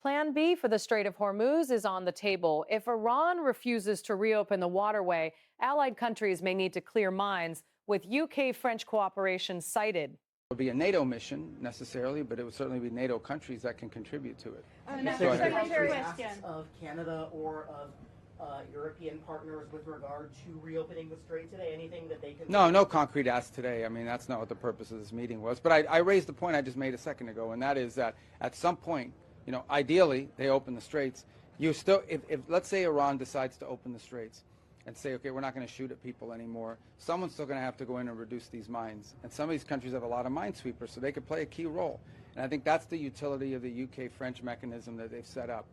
Plan B for the Strait of Hormuz is on the table. If Iran refuses to reopen the waterway, allied countries may need to clear mines, with UK-French cooperation cited. It would be a NATO mission necessarily, but it would certainly be NATO countries that can contribute to it. Secretary, asks of Canada or of European partners with regard to reopening the strait today? Anything that they can? No concrete ask today. I mean, that's not what the purpose of this meeting was. But I raised the point I just made a second ago, and that is that at some point, ideally they open the straits. You still, if let's say Iran decides to open the straits and say, okay, we're not going to shoot at people anymore, someone's still going to have to go in and reduce these mines. And some of these countries have a lot of minesweepers, so they could play a key role. And I think that's the utility of the UK-French mechanism that they've set up.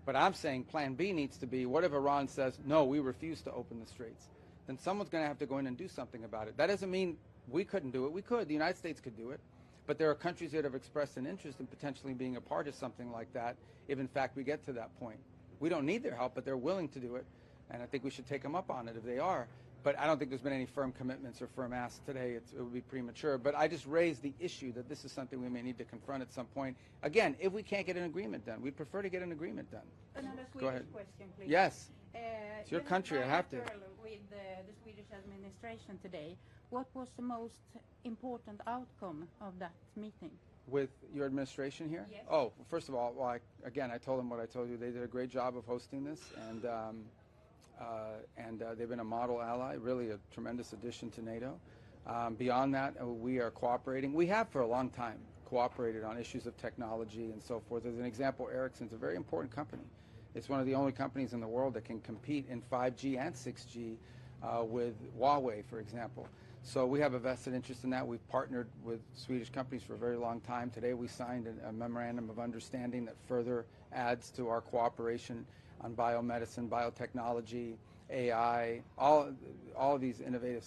But I'm saying Plan B needs to be, what if Iran says, no, we refuse to open the straits? Then someone's going to have to go in and do something about it. That doesn't mean we couldn't do it. We could. The United States could do it. But there are countries that have expressed an interest in potentially being a part of something like that if, in fact, we get to that point. We don't need their help, but they're willing to do it. And I think we should take them up on it if they are. But I don't think there's been any firm commitments or firm asks today. It would be premature. But I just raised the issue that this is something we may need to confront at some point. Again, if we can't get an agreement done, we'd prefer to get an agreement done. Another Go ahead. Question, please. Yes. It's your country. I have to. With the Swedish administration today, what was the most important outcome of that meeting? With your administration here? Yes. Oh, first of all, again, I told them what I told you. They did a great job of hosting this, and they've been a model ally, really a tremendous addition to NATO. Beyond that, we are cooperating. We have for a long time cooperated on issues of technology and so forth. As an example, Ericsson's a very important company. It's one of the only companies in the world that can compete in 5G and 6G with Huawei, for example. So we have a vested interest in that. We've partnered with Swedish companies for a very long time. Today we signed a memorandum of understanding that further adds to our cooperation on biomedicine, biotechnology, AI, all of these innovative,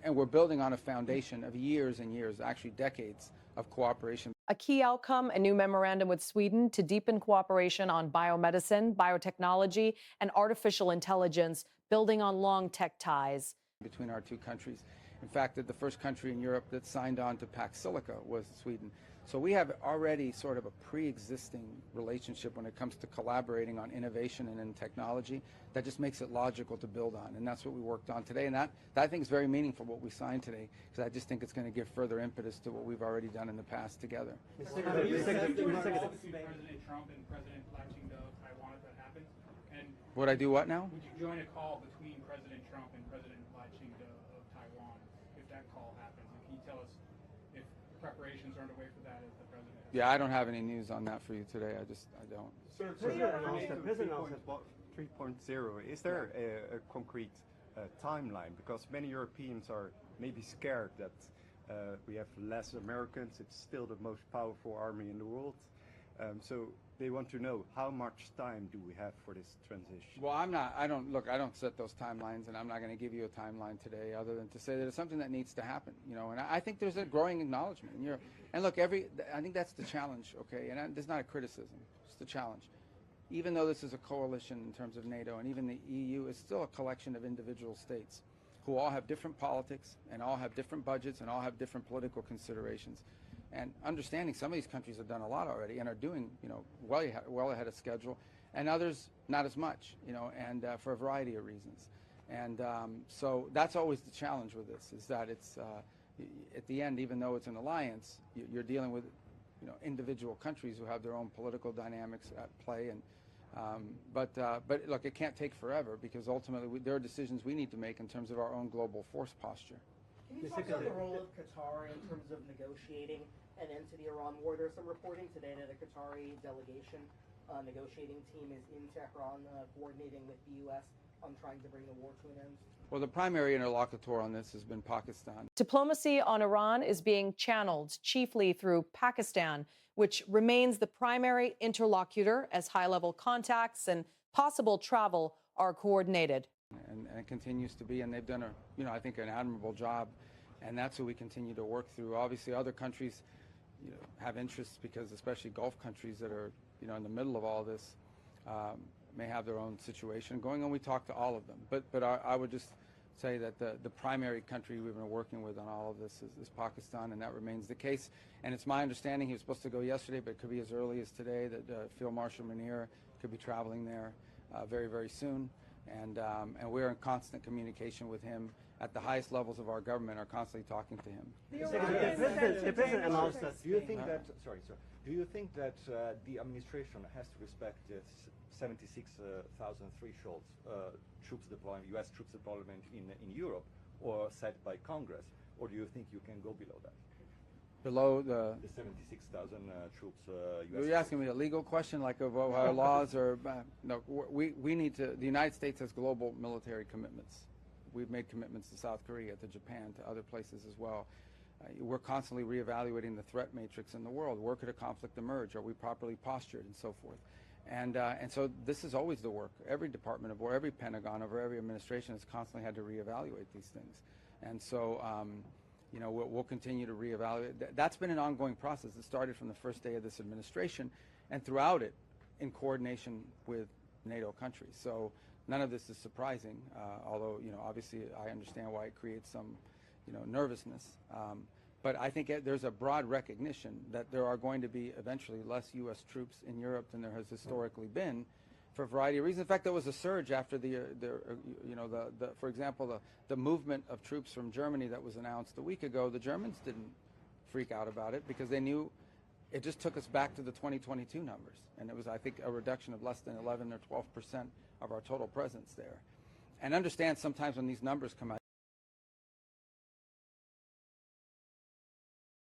and we're building on a foundation of years and years, actually decades of cooperation. A key outcome, a new memorandum with Sweden to deepen cooperation on biomedicine, biotechnology, and artificial intelligence, building on long tech ties between our two countries. In fact, the first country in Europe that signed on to Pax Silica was Sweden. So we have already sort of a pre-existing relationship when it comes to collaborating on innovation and in technology that just makes it logical to build on. And that's what we worked on today. And that I think is very meaningful, what we signed today, because I just think it's going to give further impetus to what we've already done in the past together. President Trump and President-elect Xi of Taiwan if that happens? And would I do what now? Would you join a call between President Trump and President-elect Xi of Taiwan if that call happens? And can you tell us if preparations are underway for that as the president? Yeah, I don't have any news on that for you today. I don't. Sir, President announced about 3.0. Is there a concrete timeline? Because many Europeans are maybe scared that we have less Americans. It's still the most powerful army in the world. So they want to know, how much time do we have for this transition? Well, I don't set those timelines, and I'm not going to give you a timeline today other than to say that it's something that needs to happen, and I think there's a growing acknowledgement. And look, I think that's the challenge, okay? And there's not a criticism, it's the challenge. Even though this is a coalition in terms of NATO, and even the EU is still a collection of individual states who all have different politics and all have different budgets and all have different political considerations. And understanding some of these countries have done a lot already and are doing, well ahead of schedule, and others not as much, and for a variety of reasons. And so that's always the challenge with this, is that it's at the end, even though it's an alliance, you're dealing with, individual countries who have their own political dynamics at play. And but look, it can't take forever, because ultimately there are decisions we need to make in terms of our own global force posture. Can you talk about the role of Qatar in terms of negotiating an end to the Iran war? There's some reporting today that a Qatari delegation negotiating team is in Tehran coordinating with the U.S. on trying to bring the war to an end. Well, the primary interlocutor on this has been Pakistan. Diplomacy on Iran is being channeled chiefly through Pakistan, which remains the primary interlocutor as high-level contacts and possible travel are coordinated. And it continues to be, and they've done I think an admirable job, and that's who we continue to work through. Obviously, other countries, have interests, because especially Gulf countries that are, in the middle of all this, may have their own situation going on. We talk to all of them, but I would just say that the primary country we've been working with on all of this is Pakistan, and that remains the case. And it's my understanding he was supposed to go yesterday, but it could be as early as today, that Field Marshal Munir could be traveling there very, very soon. And we're in constant communication with him at the highest levels of our government, are constantly talking to him. The president announced that. Do you think that? Sorry, sir. Do you think that the administration has to respect the 76,000 thresholds troops deployment, U.S. troops deployment in Europe, or set by Congress, or do you think you can go below that? Below the 76,000 troops. Are you asking me a legal question, like of our laws, or no? We need to. The United States has global military commitments. We've made commitments to South Korea, to Japan, to other places as well. We're constantly reevaluating the threat matrix in the world. Where could a conflict emerge? Are we properly postured, and so forth? And so this is always the work. Every Department of War, every Pentagon, over every administration has constantly had to reevaluate these things. And so, you know, we'll continue to reevaluate. That's been an ongoing process. It started from the first day of this administration, and throughout it, in coordination with NATO countries. So none of this is surprising, although, you know, obviously I understand why it creates some, you know, nervousness. But I think there's a broad recognition that there are going to be eventually less U.S. troops in Europe than there has historically been, for a variety of reasons. In fact, there was a surge after for example, the movement of troops from Germany that was announced a week ago. The Germans didn't freak out about it because they knew it just took us back to the 2022 numbers, and it was, I think, a reduction of less than 11 or 12% of our total presence there. And understand sometimes when these numbers come out,